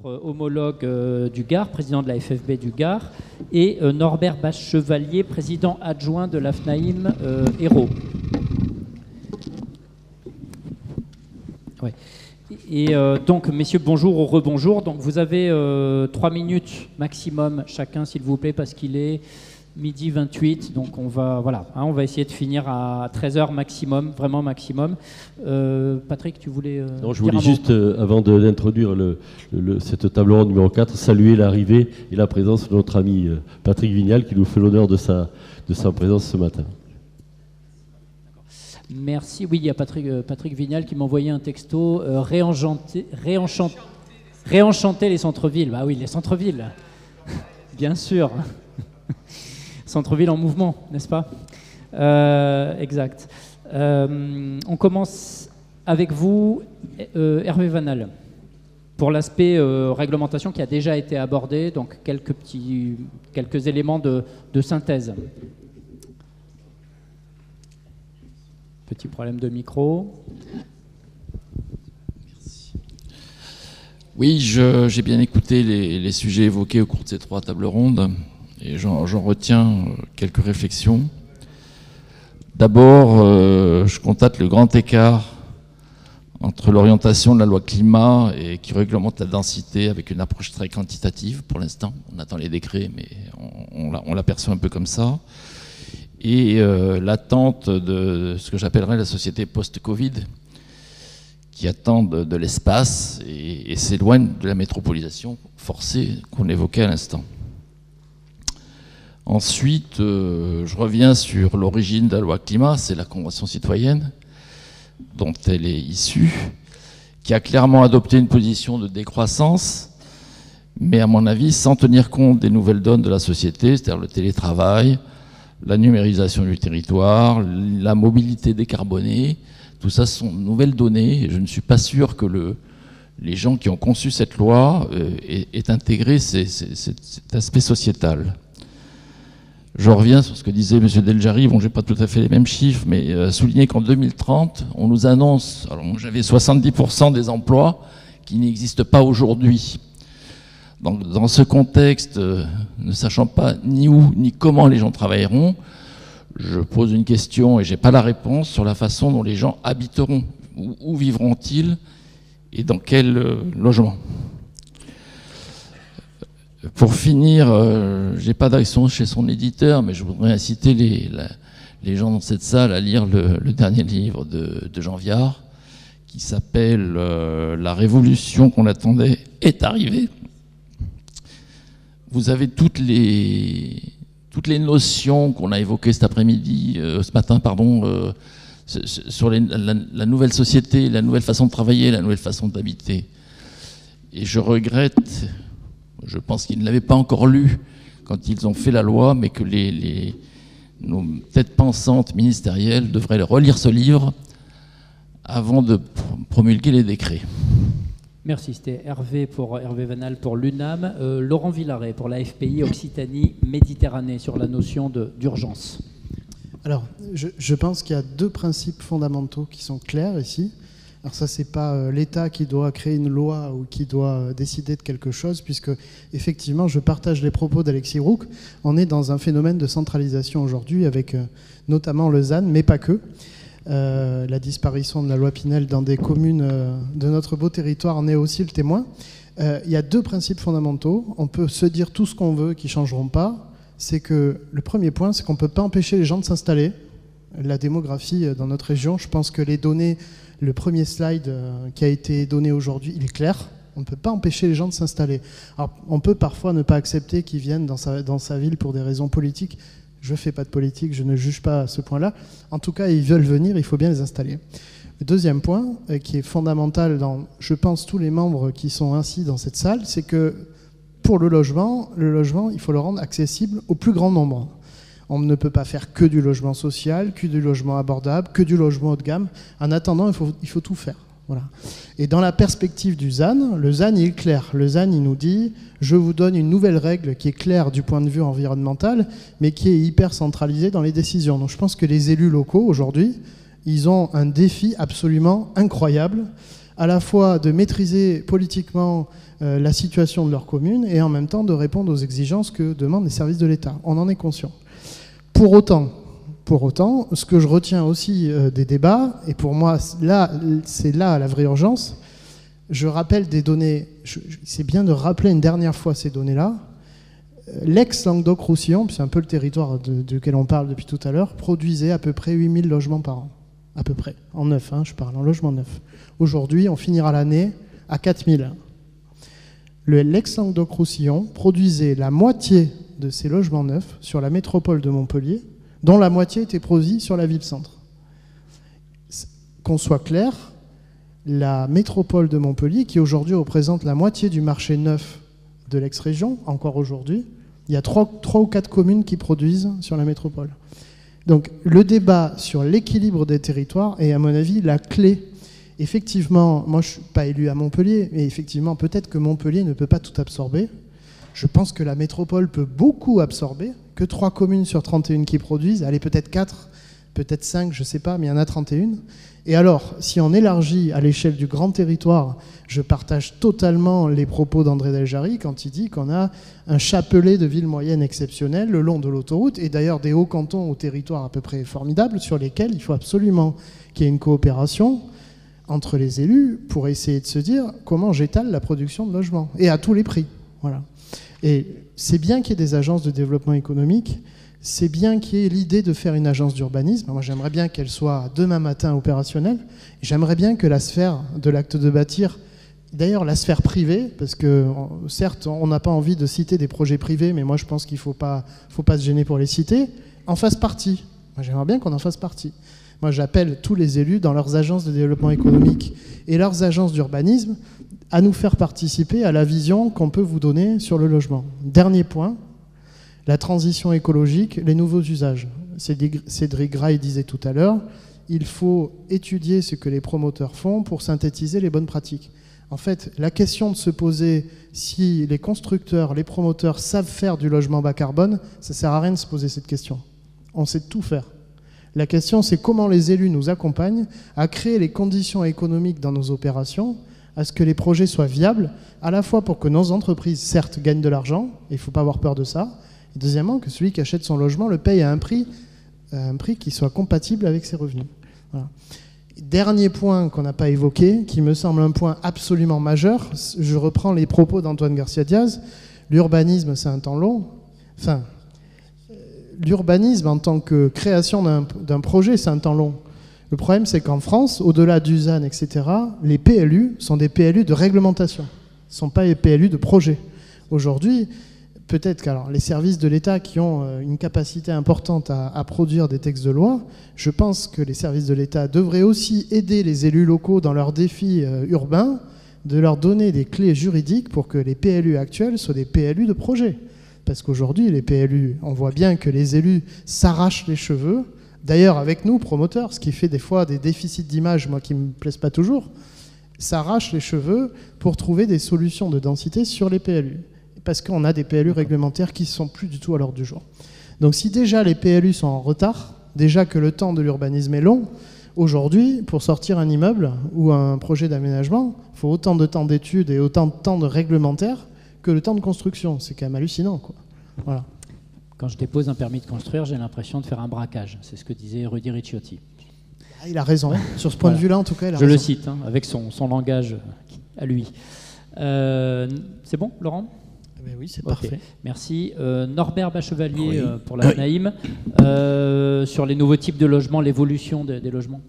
notre homologue du Gard, président de la FFB du Gard, et Norbert Bache-Chevalier, président adjoint de l'AFNAIM Hérault. Ouais. Et donc, messieurs, bonjour ou rebonjour. Donc, vous avez 3 minutes maximum chacun, s'il vous plaît, parce qu'il est midi 28. Donc, on va essayer de finir à 13h maximum, vraiment maximum. Patrick, tu voulais non, je voulais juste, avant d'introduire cette table ronde numéro 4, saluer l'arrivée et la présence de notre ami Patrick Vignal, qui nous fait l'honneur de sa présence ce matin. Merci. Oui, il y a Patrick Vignal qui m'a envoyé un texto réenchanter les centres-villes. Bah oui, les centres-villes, bien sûr. Centre-ville en mouvement, n'est-ce pas? Exact. On commence avec vous, Hervé Vanal, pour l'aspect réglementation qui a déjà été abordé, donc quelques éléments de synthèse. Petit problème de micro. Merci. Oui, j'ai bien écouté les sujets évoqués au cours de ces 3 tables rondes et j'en retiens quelques réflexions. D'abord, je constate le grand écart entre l'orientation de la loi climat et qui réglemente la densité avec une approche très quantitative pour l'instant. On attend les décrets, mais on l'aperçoit un peu comme ça. Et l'attente de ce que j'appellerais la société post-Covid, qui attend de l'espace et s'éloigne de la métropolisation forcée qu'on évoquait à l'instant. Ensuite, je reviens sur l'origine de la loi climat, c'est la Convention citoyenne, dont elle est issue, qui a clairement adopté une position de décroissance, mais à mon avis sans tenir compte des nouvelles donnes de la société, c'est-à-dire le télétravail, la numérisation du territoire, la mobilité décarbonée, tout ça sont de nouvelles données. Et je ne suis pas sûr que les gens qui ont conçu cette loi aient intégré cet aspect sociétal. Je reviens sur ce que disait M. Deljari, bon, je n'ai pas tout à fait les mêmes chiffres, mais souligner qu'en 2030, on nous annonce, alors j'avais 70% des emplois qui n'existent pas aujourd'hui. Donc, dans ce contexte, ne sachant pas ni où ni comment les gens travailleront, je pose une question et je n'ai pas la réponse sur la façon dont les gens habiteront. Où vivront-ils et dans quel logement? Pour finir, je n'ai pas d'action chez son éditeur, mais je voudrais inciter les gens dans cette salle à lire le dernier livre de Jean Viard, qui s'appelle « La révolution qu'on attendait est arrivée ». Vous avez toutes les notions qu'on a évoquées ce matin, sur la nouvelle société, la nouvelle façon de travailler, la nouvelle façon d'habiter. Et je regrette, je pense qu'ils ne l'avaient pas encore lu quand ils ont fait la loi, mais que nos têtes pensantes ministérielles devraient relire ce livre avant de promulguer les décrets. Merci, c'était Hervé Vanal pour l'UNAM. Laurent Villaret pour la FPI Occitanie-Méditerranée sur la notion d'urgence. Alors, je pense qu'il y a 2 principes fondamentaux qui sont clairs ici. Alors ça, c'est pas l'État qui doit créer une loi ou qui doit décider de quelque chose, puisque effectivement, je partage les propos d'Alexis Rouc. On est dans un phénomène de centralisation aujourd'hui, avec notamment le ZAN, mais pas que. La disparition de la loi Pinel dans des communes de notre beau territoire en est aussi le témoin. Il y a 2 principes fondamentaux. On peut se dire tout ce qu'on veut qui ne changeront pas. C'est que le premier point, c'est qu'on ne peut pas empêcher les gens de s'installer. La démographie dans notre région, je pense que les données, le premier slide qui a été donné aujourd'hui, il est clair. On ne peut pas empêcher les gens de s'installer. Alors, on peut parfois ne pas accepter qu'ils viennent dans sa ville pour des raisons politiques. Je ne fais pas de politique, je ne juge pas à ce point-là. En tout cas, ils veulent venir, il faut bien les installer. Le deuxième point, qui est fondamental dans, je pense, tous les membres qui sont ainsi dans cette salle, c'est que pour le logement, il faut le rendre accessible au plus grand nombre. On ne peut pas faire que du logement social, que du logement abordable, que du logement haut de gamme. En attendant, il faut tout faire. Voilà. Et dans la perspective du ZAN, le ZAN il est clair. Le ZAN il nous dit je vous donne une nouvelle règle qui est claire du point de vue environnemental, mais qui est hyper centralisée dans les décisions. Donc je pense que les élus locaux aujourd'hui, ils ont un défi absolument incroyable à la fois de maîtriser politiquement la situation de leur commune et en même temps de répondre aux exigences que demandent les services de l'État. On en est conscient. Pour autant, ce que je retiens aussi des débats, et pour moi, c'est là la vraie urgence, je rappelle des données, c'est bien de rappeler une dernière fois ces données-là. L'ex-Languedoc-Roussillon, c'est un peu le territoire duquel on parle depuis tout à l'heure, produisait à peu près 8000 logements par an. À peu près. En neuf, je parle, en logement neuf. Aujourd'hui, on finira l'année à 4000. L'ex-Languedoc-Roussillon produisait la moitié de ces logements neufs sur la métropole de Montpellier, dont la moitié était produite sur la ville-centre. Qu'on soit clair, la métropole de Montpellier, qui aujourd'hui représente la moitié du marché neuf de l'ex-région, encore aujourd'hui, il y a 3 ou 4 communes qui produisent sur la métropole. Donc le débat sur l'équilibre des territoires est à mon avis la clé. Effectivement, moi je ne suis pas élu à Montpellier, mais effectivement peut-être que Montpellier ne peut pas tout absorber. Je pense que la métropole peut beaucoup absorber, que 3 communes sur 31 qui produisent, allez peut-être 4, peut-être 5, je ne sais pas, mais il y en a 31. Et alors, si on élargit à l'échelle du grand territoire, je partage totalement les propos d'André Deljarry quand il dit qu'on a un chapelet de villes moyennes exceptionnelles le long de l'autoroute, et d'ailleurs des hauts cantons aux territoires à peu près formidables, sur lesquels il faut absolument qu'il y ait une coopération entre les élus pour essayer de se dire comment j'étale la production de logements, et à tous les prix. Voilà. Et c'est bien qu'il y ait des agences de développement économique, c'est bien qu'il y ait l'idée de faire une agence d'urbanisme. Moi, j'aimerais bien qu'elle soit demain matin opérationnelle. J'aimerais bien que la sphère de l'acte de bâtir, d'ailleurs la sphère privée, parce que certes, on n'a pas envie de citer des projets privés, mais moi je pense qu'il ne faut pas se gêner pour les citer, en fasse partie. Moi, j'aimerais bien qu'on en fasse partie. Moi, j'appelle tous les élus dans leurs agences de développement économique et leurs agences d'urbanisme à nous faire participer à la vision qu'on peut vous donner sur le logement. Dernier point. La transition écologique, les nouveaux usages. Cédric Graille disait tout à l'heure, il faut étudier ce que les promoteurs font pour synthétiser les bonnes pratiques. En fait, la question de se poser si les constructeurs, les promoteurs savent faire du logement bas carbone, ça ne sert à rien de se poser cette question. On sait tout faire. La question, c'est comment les élus nous accompagnent à créer les conditions économiques dans nos opérations, à ce que les projets soient viables, à la fois pour que nos entreprises, certes, gagnent de l'argent, et il ne faut pas avoir peur de ça, et deuxièmement, que celui qui achète son logement le paye à un prix qui soit compatible avec ses revenus. Voilà. Dernier point qu'on n'a pas évoqué, qui me semble un point absolument majeur, je reprends les propos d'Antoine Garcia Diaz, l'urbanisme c'est un temps long, enfin, l'urbanisme en tant que création d'un projet c'est un temps long. Le problème c'est qu'en France, au-delà du ZAN, etc., les PLU sont des PLU de réglementation, ce ne sont pas les PLU de projet. Aujourd'hui, peut-être que les services de l'État qui ont une capacité importante à produire des textes de loi, je pense que les services de l'État devraient aussi aider les élus locaux dans leurs défis urbains, de leur donner des clés juridiques pour que les PLU actuels soient des PLU de projet. Parce qu'aujourd'hui, les PLU, on voit bien que les élus s'arrachent les cheveux. D'ailleurs, avec nous, promoteurs, ce qui fait des fois des déficits d'image, moi qui ne me plaisent pas toujours, s'arrachent les cheveux pour trouver des solutions de densité sur les PLU. Parce qu'on a des PLU réglementaires qui ne sont plus du tout à l'ordre du jour. Donc si déjà les PLU sont en retard, déjà que le temps de l'urbanisme est long, aujourd'hui, pour sortir un immeuble ou un projet d'aménagement, il faut autant de temps d'études et autant de temps de réglementaire que le temps de construction. C'est quand même hallucinant, quoi. Voilà. Quand je dépose un permis de construire, j'ai l'impression de faire un braquage. C'est ce que disait Rudy Ricciotti. Ah, il a raison. Sur ce point de vue-là, en tout cas, il a raison. Je le cite, avec son langage à lui. C'est bon, Laurent ? Oui, c'est parfait. Merci. Norbert Bachevalier pour la FNAIM. Sur les nouveaux types de logements, l'évolution des logements.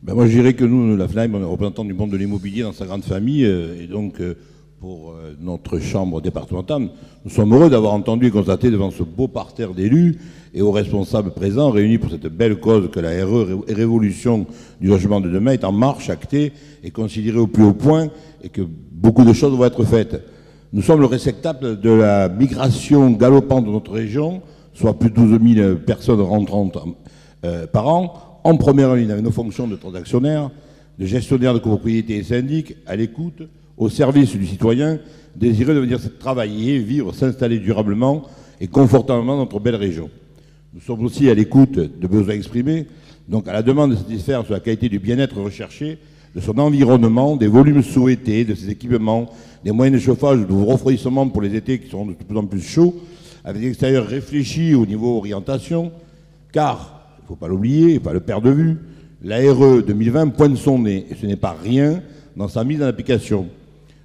Moi, je dirais que nous, la FNAIM, on est représentant du monde de l'immobilier dans sa grande famille. Et donc, pour notre chambre départementale, nous sommes heureux d'avoir entendu et constaté devant ce beau parterre d'élus et aux responsables présents réunis pour cette belle cause que la révolution du logement de demain est en marche, actée et considérée au plus haut point et que beaucoup de choses vont être faites. Nous sommes le réceptacle de la migration galopante de notre région, soit plus de 12 000 personnes rentrantes par an, en première ligne avec nos fonctions de transactionnaires, de gestionnaires de copropriété et syndic, à l'écoute, au service du citoyen, désireux de venir travailler, vivre, s'installer durablement et confortablement dans notre belle région. Nous sommes aussi à l'écoute de besoins exprimés, donc à la demande de satisfaire sur la qualité du bien-être recherché de son environnement, des volumes souhaités, de ses équipements, des moyens de chauffage ou de refroidissement pour les étés qui seront de plus en plus chauds, avec des extérieurs réfléchis au niveau orientation, car, il ne faut pas l'oublier, il ne faut pas le perdre de vue, la RE 2020 pointe son nez, et ce n'est pas rien dans sa mise en application.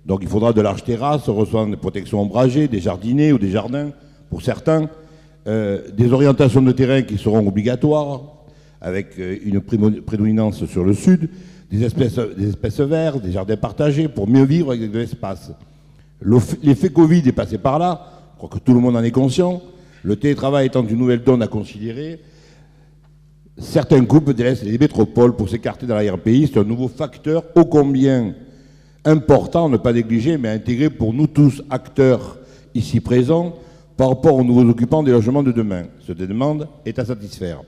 Donc il faudra de larges terrasses, recevant des protections ombragées, des jardinets ou des jardins, pour certains, des orientations de terrain qui seront obligatoires, avec une prédominance sur le sud, des espèces vertes, des jardins partagés, pour mieux vivre avec de l'espace. L'effet Covid est passé par là, je crois que tout le monde en est conscient, le télétravail étant une nouvelle donne à considérer. Certains couples délaissent les métropoles pour s'écarter dans l'arrière-pays. C'est un nouveau facteur ô combien important, ne pas négliger, mais intégré pour nous tous, acteurs ici présents, par rapport aux nouveaux occupants des logements de demain. Cette demande est à satisfaire.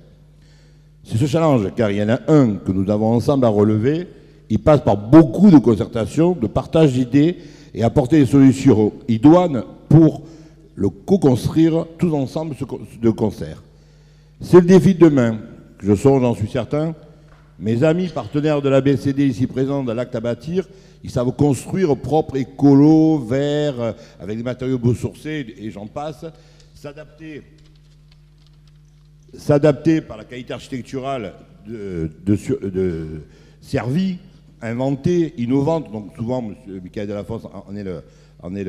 C'est ce challenge, car il y en a un que nous avons ensemble à relever. Il passe par beaucoup de concertation, de partage d'idées et apporter des solutions idoines pour le co-construire tous ensemble de concert. C'est le défi de demain. Je songe, j'en suis certain, mes amis partenaires de l'ABCD ici présents dans l'acte à bâtir, ils savent construire propre, écolo, vert, avec des matériaux biosourcés et j'en passe, s'adapter par la qualité architecturale servie, inventée, innovante. Donc souvent, M. Michael Delafosse en est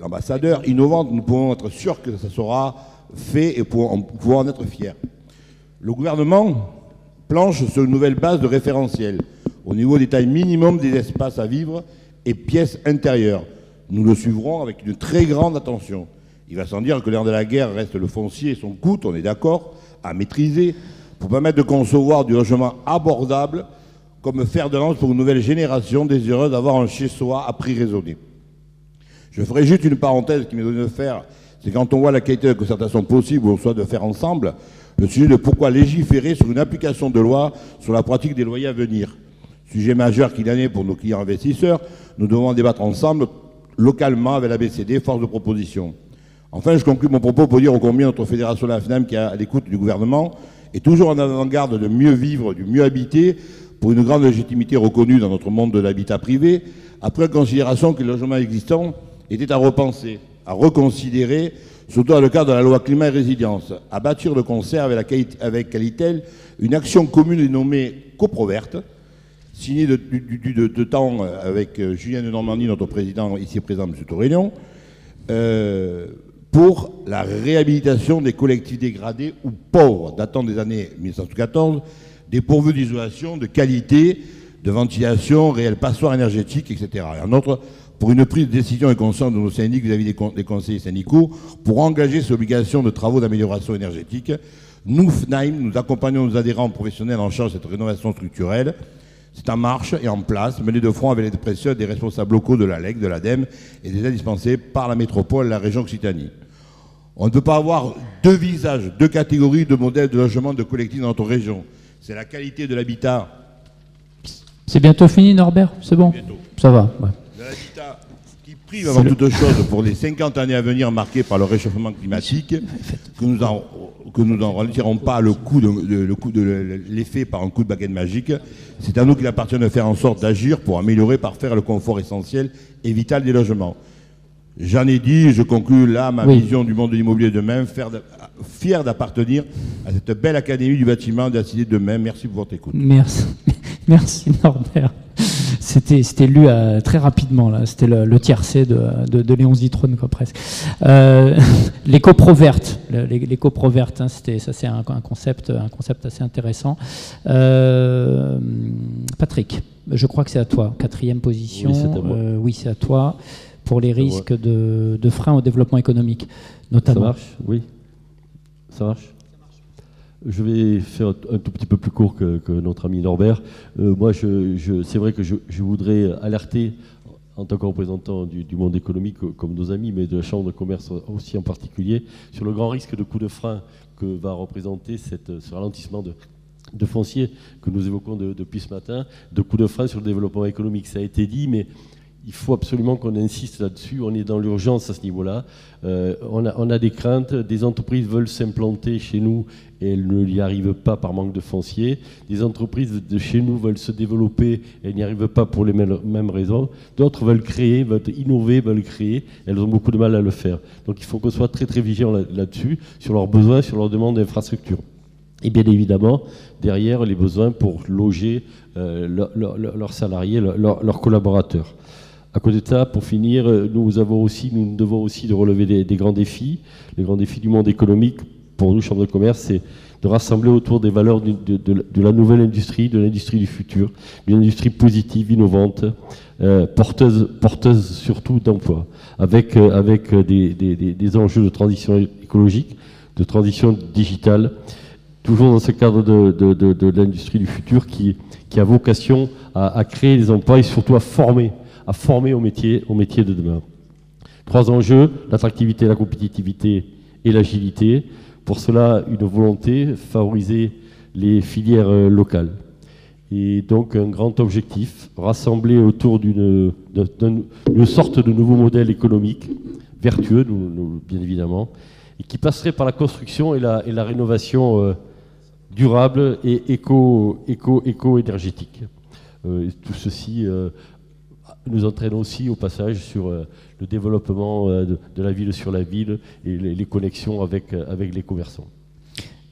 l'ambassadeur. Innovante, nous pouvons être sûrs que ça sera fait et pouvons en être fiers. Le gouvernement planche sur une nouvelle base de référentiel au niveau des tailles minimum des espaces à vivre et pièces intérieures. Nous le suivrons avec une très grande attention. Il va sans dire que l'heure de la guerre reste le foncier et son coût, on est d'accord, à maîtriser pour permettre de concevoir du logement abordable comme fer de lance pour une nouvelle génération désireuse d'avoir un chez-soi à prix raisonné. Je ferai juste une parenthèse qui m'est donnée de faire, c'est quand on voit la qualité de concertation possible ou soit de faire ensemble, le sujet de pourquoi légiférer sur une application de loi sur la pratique des loyers à venir. Sujet majeur qu'il en est pour nos clients investisseurs, nous devons en débattre ensemble, localement, avec la BCD, force de proposition. Enfin, je conclue mon propos pour dire au combien notre fédération de la FNAM, qui est à l'écoute du gouvernement, est toujours en avant-garde de mieux vivre, du mieux habiter, pour une grande légitimité reconnue dans notre monde de l'habitat privé, après considération que les logements existants étaient à repenser, à reconsidérer, surtout dans le cadre de la loi climat et résilience, à bâtir de concert avec Qualitel une action commune dénommée Coproverte, signée de temps avec Julien de Normandie, notre président ici présent, M. Torellon, pour la réhabilitation des collectifs dégradés ou pauvres, datant des années 1914, dépourvus d'isolation, de qualité, de ventilation, réelle passoire énergétique, etc. Et en outre, pour une prise de décision et conscience de nos syndics vis-à-vis des conseillers syndicaux, pour engager ces obligations de travaux d'amélioration énergétique. Nous, FNAIM, nous accompagnons nos adhérents professionnels en charge de cette rénovation structurelle. C'est en marche et en place, mené de front avec les pressions des responsables locaux de la LEC, de l'ADEME et des aides dispensées par la métropole et la région Occitanie. On ne peut pas avoir deux visages, deux catégories de modèles de logement de collectifs dans notre région. C'est la qualité de l'habitat. C'est bientôt fini, Norbert? C'est bon? Bientôt. Ça va, ouais. De l'habitat qui prive avant toute chose pour les 50 années à venir marquées par le réchauffement climatique, que nous n'en retirons pas l'effet par un coup de baguette magique. C'est à nous qu'il appartient de faire en sorte d'agir pour améliorer, parfaire le confort essentiel et vital des logements. J'en ai dit, je conclus là ma vision du monde de l'immobilier de demain, fier d'appartenir à cette belle académie du bâtiment de la cité de demain. Merci pour votre écoute. Merci, merci Norbert. C'était lu très rapidement, là. C'était le tiercé de Léon Zitrone, quoi, presque. Les coprovertes, les coprovertes, hein, c'est un concept assez intéressant. Patrick, je crois que c'est à toi. 4e position. Oui, c'est à moi. Oui, c'est à toi. Pour les risques de frein au développement économique, notamment. Ça marche? Oui. Ça marche? Je vais faire un tout petit peu plus court que notre ami Norbert. Moi, c'est vrai que je voudrais alerter, en tant que représentant du monde économique, comme nos amis, mais de la Chambre de commerce aussi en particulier, sur le grand risque de coup de frein que va représenter ce ralentissement de foncier que nous évoquons depuis ce matin, de coup de frein sur le développement économique. Ça a été dit, mais il faut absolument qu'on insiste là-dessus. On est dans l'urgence à ce niveau-là. On a des craintes. Des entreprises veulent s'implanter chez nous et elles ne y arrivent pas par manque de foncier. Des entreprises de chez nous veulent se développer et elles n'y arrivent pas pour les mêmes raisons. D'autres veulent créer, veulent innover, veulent créer. Elles ont beaucoup de mal à le faire. Donc il faut qu'on soit très très vigilant là-dessus, sur leurs besoins, sur leurs demandes d'infrastructures. Et bien évidemment, derrière, les besoins pour loger leurs salariés, leurs collaborateurs. À côté de ça, pour finir, nous devons aussi de relever des grands défis. Les grands défis du monde économique, pour nous, Chambre de commerce, c'est de rassembler autour des valeurs de la nouvelle industrie, de l'industrie du futur, une industrie positive, innovante, porteuse surtout d'emplois, avec des enjeux de transition écologique, de transition digitale, toujours dans ce cadre de l'industrie du futur qui a vocation à créer des emplois et surtout à former au métier de demain. 3 enjeux, l'attractivité, la compétitivité et l'agilité. Pour cela, une volonté, favoriser les filières locales. Et donc un grand objectif, rassembler autour d'une sorte de nouveau modèle économique, vertueux, bien évidemment, et qui passerait par la construction et la rénovation durable et éco-énergétique. Tout ceci nous entraîne aussi au passage sur le développement de la ville sur la ville et les connexions avec les commerçants.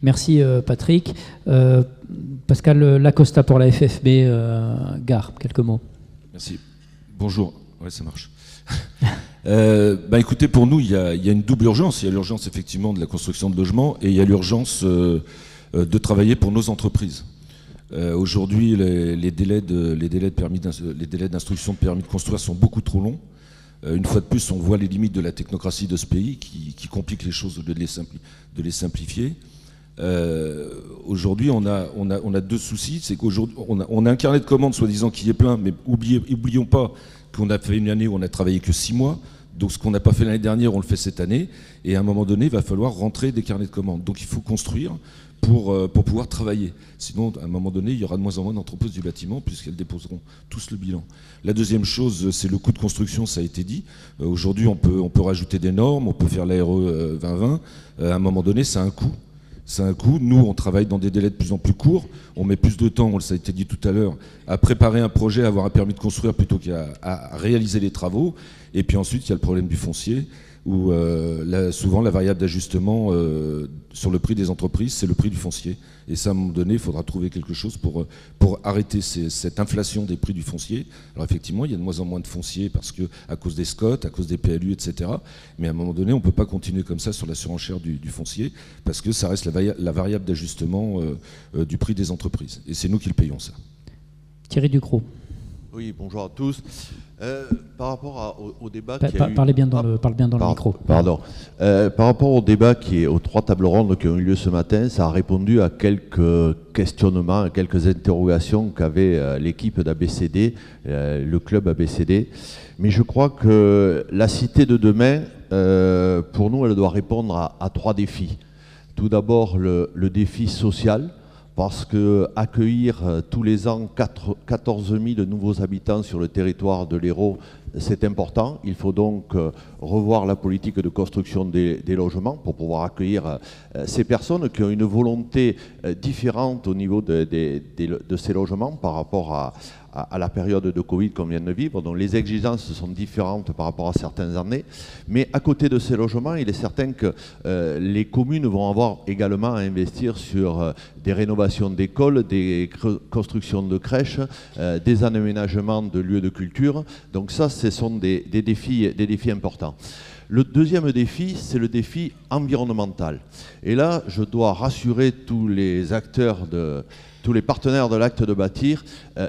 Merci Patrick. Pascal Lacosta pour la FFB, Gare, quelques mots. Merci. Bonjour. Ouais, ça marche. Écoutez, pour nous, il y a une double urgence. Il y a l'urgence effectivement de la construction de logements et il y a l'urgence de travailler pour nos entreprises. Aujourd'hui, les délais d'instruction de permis de construire sont beaucoup trop longs. Une fois de plus, on voit les limites de la technocratie de ce pays qui complique les choses de les simplifier. Aujourd'hui, on a 2 soucis. C'est qu'aujourd'hui, on a un carnet de commandes soi-disant qui est plein, mais oublions pas qu'on a fait une année où on a travaillé que 6 mois. Donc ce qu'on n'a pas fait l'année dernière, on le fait cette année. Et à un moment donné, il va falloir rentrer des carnets de commandes. Donc il faut construire pour pouvoir travailler. Sinon, à un moment donné, il y aura de moins en moins d'entrepôts du bâtiment puisqu'elles déposeront tous le bilan. La deuxième chose, c'est le coût de construction, ça a été dit. Aujourd'hui, on peut rajouter des normes, on peut faire l'ARE 2020. À un moment donné, ça a un coût. C'est un coût. Nous, on travaille dans des délais de plus en plus courts. On met plus de temps, ça a été dit tout à l'heure, à préparer un projet, à avoir un permis de construire plutôt qu'à réaliser les travaux. Et puis ensuite, il y a le problème du foncier, où souvent la variable d'ajustement sur le prix des entreprises, c'est le prix du foncier. Et ça, à un moment donné, il faudra trouver quelque chose pour arrêter cette inflation des prix du foncier. Alors effectivement, il y a de moins en moins de foncier à cause des SCOT, à cause des PLU, etc. Mais à un moment donné, on ne peut pas continuer comme ça sur la surenchère du foncier, parce que ça reste la variable d'ajustement du prix des entreprises. Et c'est nous qui le payons, ça. Thierry Ducrot. Oui, bonjour à tous. Par rapport au débat qui a eu... Parle bien dans le micro. Pardon. Par rapport au débat aux 3 tables rondes qui ont eu lieu ce matin, ça a répondu à quelques questionnements, à quelques interrogations qu'avait l'équipe d'ABCD, le club ABCD. Mais je crois que la cité de demain, pour nous, elle doit répondre à 3 défis. Tout d'abord, le défi social, parce qu'accueillir tous les ans 14 000 nouveaux habitants sur le territoire de l'Hérault, c'est important. Il faut donc revoir la politique de construction des logements pour pouvoir accueillir ces personnes qui ont une volonté différente au niveau de ces logements par rapport à la période de Covid qu'on vient de vivre. Donc les exigences sont différentes par rapport à certaines années. Mais à côté de ces logements, il est certain que les communes vont avoir également à investir sur des rénovations d'écoles, des constructions de crèches, des aménagements de lieux de culture. Donc ça, ce sont des défis importants. Le deuxième défi, c'est le défi environnemental. Et là, je dois rassurer tous les partenaires de l'acte de bâtir,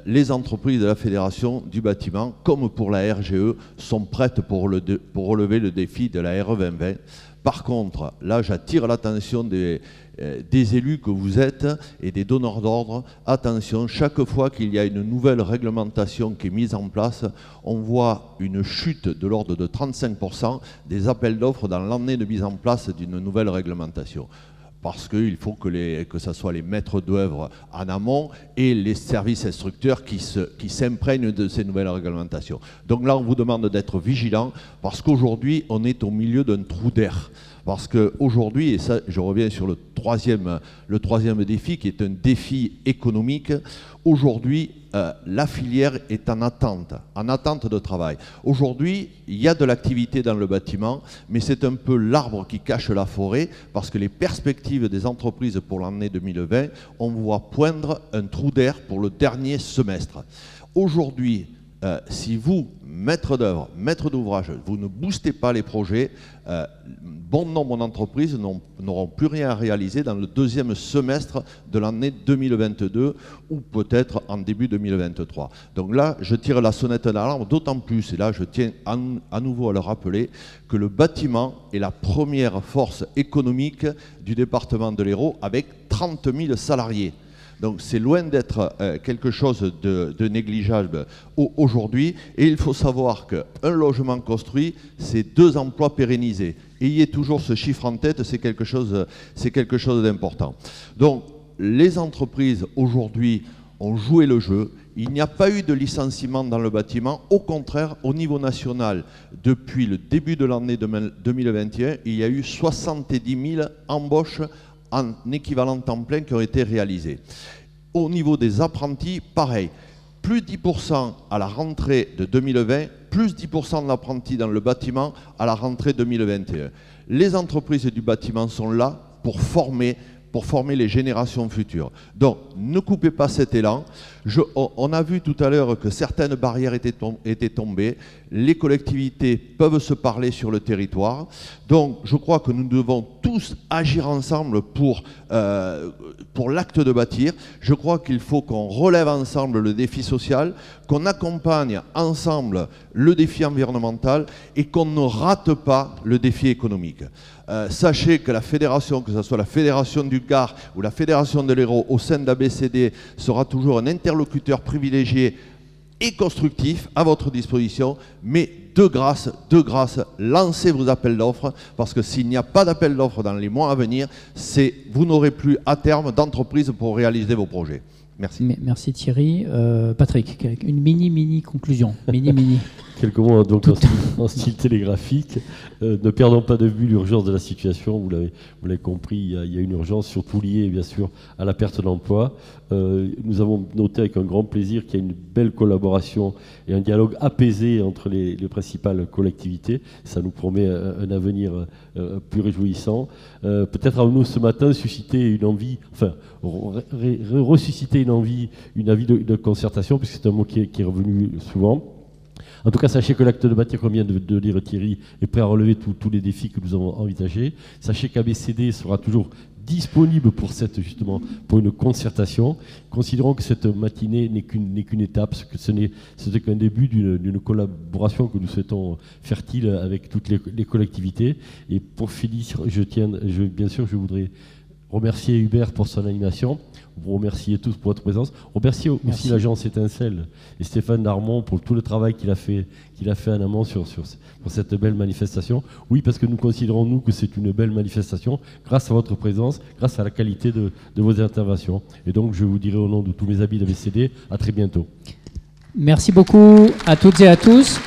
les entreprises de la Fédération du bâtiment, comme pour la RGE, sont prêtes pour relever le défi de la RE 2020. Par contre, là, j'attire l'attention des élus que vous êtes et des donneurs d'ordre. Attention, chaque fois qu'il y a une nouvelle réglementation qui est mise en place, on voit une chute de l'ordre de 35% des appels d'offres dans l'année de mise en place d'une nouvelle réglementation. parce qu'il faut que ce soit les maîtres d'œuvre en amont et les services instructeurs qui s'imprègnent de ces nouvelles réglementations. Donc là, on vous demande d'être vigilant, parce qu'aujourd'hui, on est au milieu d'un trou d'air. Parce qu'aujourd'hui, et ça, je reviens sur le troisième défi, qui est un défi économique, aujourd'hui, la filière est en attente de travail. Aujourd'hui, il y a de l'activité dans le bâtiment, mais c'est un peu l'arbre qui cache la forêt, parce que les perspectives des entreprises pour l'année 2020, on voit poindre un trou d'air pour le dernier semestre. Aujourd'hui, si vous, maître d'œuvre, maître d'ouvrage, vous ne boostez pas les projets, bon nombre d'entreprises n'auront plus rien à réaliser dans le deuxième semestre de l'année 2022 ou peut-être en début 2023. Donc là, je tire la sonnette d'alarme, d'autant plus, et là je tiens à nouveau à le rappeler, que le bâtiment est la première force économique du département de l'Hérault avec 30 000 salariés. Donc c'est loin d'être quelque chose de négligeable aujourd'hui. Et il faut savoir qu'un logement construit, c'est 2 emplois pérennisés. Ayez toujours ce chiffre en tête, c'est quelque chose d'important. Donc les entreprises aujourd'hui ont joué le jeu. Il n'y a pas eu de licenciement dans le bâtiment. Au contraire, au niveau national, depuis le début de l'année 2021, il y a eu 70 000 embauches en équivalent temps plein qui ont été réalisés. Au niveau des apprentis, pareil, plus 10% à la rentrée de 2020, plus 10% d'apprentis dans le bâtiment à la rentrée 2021. Les entreprises du bâtiment sont là pour former les générations futures. Donc, ne coupez pas cet élan. On a vu tout à l'heure que certaines barrières étaient tombées. Les collectivités peuvent se parler sur le territoire. Donc, je crois que nous devons tous agir ensemble pour l'acte de bâtir. Je crois qu'il faut qu'on relève ensemble le défi social, qu'on accompagne ensemble le défi environnemental et qu'on ne rate pas le défi économique. Sachez que la fédération, que ce soit la fédération du Gard ou la fédération de l'Hérault au sein de l'ABCD, sera toujours un interlocuteur privilégié et constructif à votre disposition, mais de grâce, lancez vos appels d'offres, parce que s'il n'y a pas d'appel d'offres dans les mois à venir, vous n'aurez plus à terme d'entreprise pour réaliser vos projets. Merci. Merci Thierry. Patrick, une mini conclusion. Mini. Quelques mots donc en style télégraphique. Ne perdons pas de vue l'urgence de la situation. Vous l'avez compris, il y a une urgence, surtout liée bien sûr à la perte d'emploi. Nous avons noté avec un grand plaisir qu'il y a une belle collaboration et un dialogue apaisé entre les principales collectivités. Ça nous promet un avenir plus réjouissant. Peut-être avons-nous ce matin suscité une envie, enfin ressusciter une envie de concertation, puisque c'est un mot qui est revenu souvent. En tout cas, sachez que l'acte de bâtir, comme vient de lire Thierry, est prêt à relever tous les défis que nous avons envisagés. Sachez qu'ABCD sera toujours disponible pour une concertation. Considérons que cette matinée n'est qu'une étape, que ce n'est qu'un début d'une collaboration que nous souhaitons fertile avec toutes les collectivités. Et pour finir, bien sûr, je voudrais remercier Hubert pour son animation, vous remercier tous pour votre présence, remercier aussi l'agence Étincelle et Stéphane Darmon pour tout le travail qu'il a fait en amont pour cette belle manifestation. Oui, parce que nous considérons, nous, que c'est une belle manifestation grâce à votre présence, grâce à la qualité de vos interventions. Et donc, je vous dirai au nom de tous mes amis d'ABCD, à très bientôt. Merci beaucoup à toutes et à tous.